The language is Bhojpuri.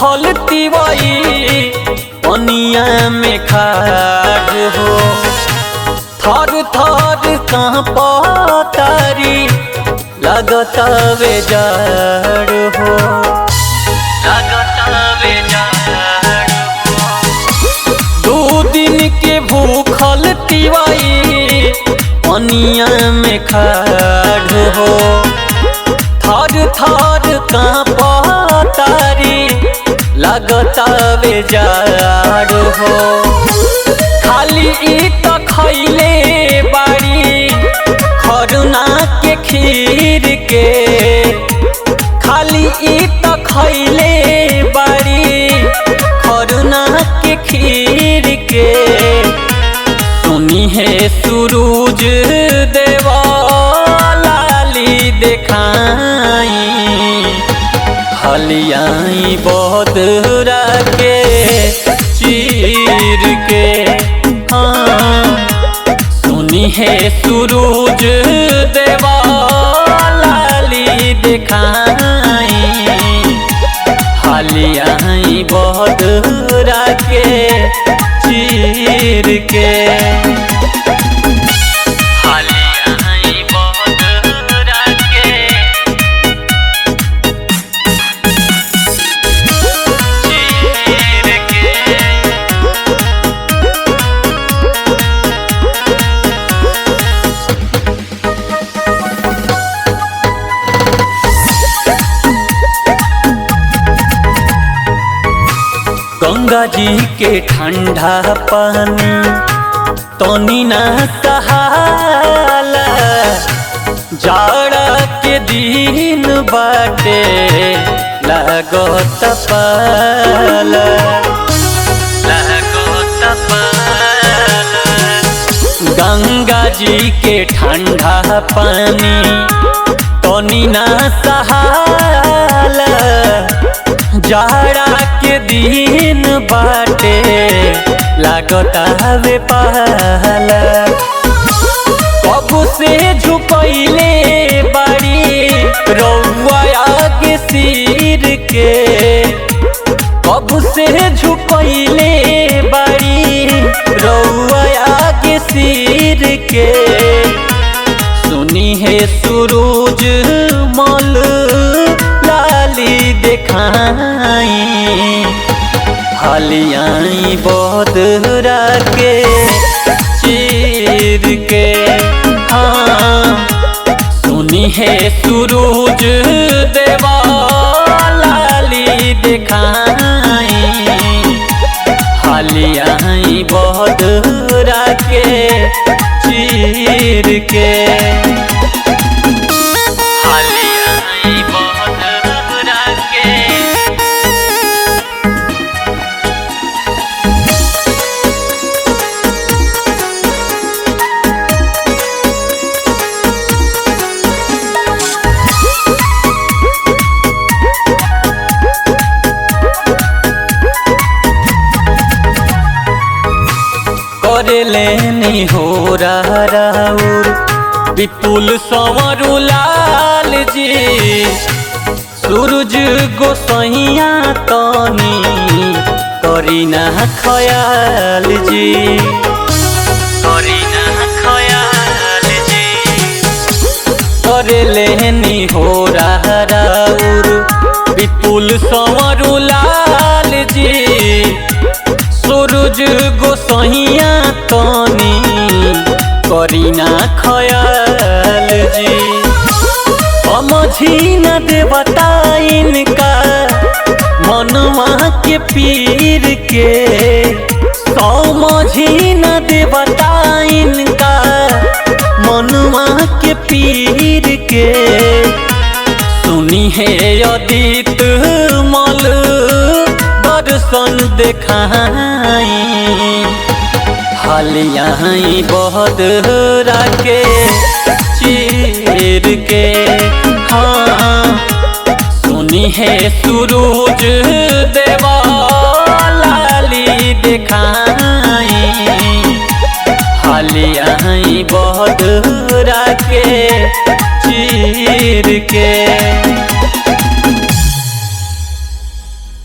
भूखल तिवाई पनिया में खाड़ हो, थर थर कांपतारी लगतावे जाड़ हो, लगतावे जाड़ हो। 2 दिन के भूखल तिवाई पनिया में खाड़ हो, थर थर कांपतारी लगतावे जाड़ हो। खाली इत खैले बाड़ी खरना के खीर के, खाली इत खैले बाड़ी खरना के खीर के। सुनी है सूरज देवा लाली देखाई, हलियाई बदरा के चीर के। हाँ सुनी है सूरज देवा लाली देखाई, हलियाई बदरा के चीर के। गंगा जी के ठंडा पानी तनी ना सहाला, जाड़ा के दिन बाटे लागत पाला, लागत पाला। गंगा जी के ठंडा पानी तनी ना सहाला, जाड़ा के दिन बाटे लागता हवे पाला। कब से झुकैले बाड़ी रउआ आगे सिर के, कब से झुकैले बाड़ी रउआ आगे सिर के। सुनी है सूरज मल लाली देखाई, हलियाई बदरा के चीर के। हाँ सुनी है सूरज देवा लाली देखाई, हलियाई बदरा के चीर के। लेनी हो राउर विपुल संवरू लाल जी, सूरज गोसैया तनी करीना खयाल जी, करीना खयाल जी। करे लेनी हो राउर विपुल संवरू लाल जी, सूरज गोसैया तनी करीना खयाल जी। समझी न देवता इनका मनवा के पीर के, समझी न देवता इनका मनवा के पीर के। सुनी है अदित मल दर्शन देखाई, हलियाई बदरा के चीर के। हाँ सुनी है सूरज देवा लाली देखाई, हलियाई बदरा के चीर के।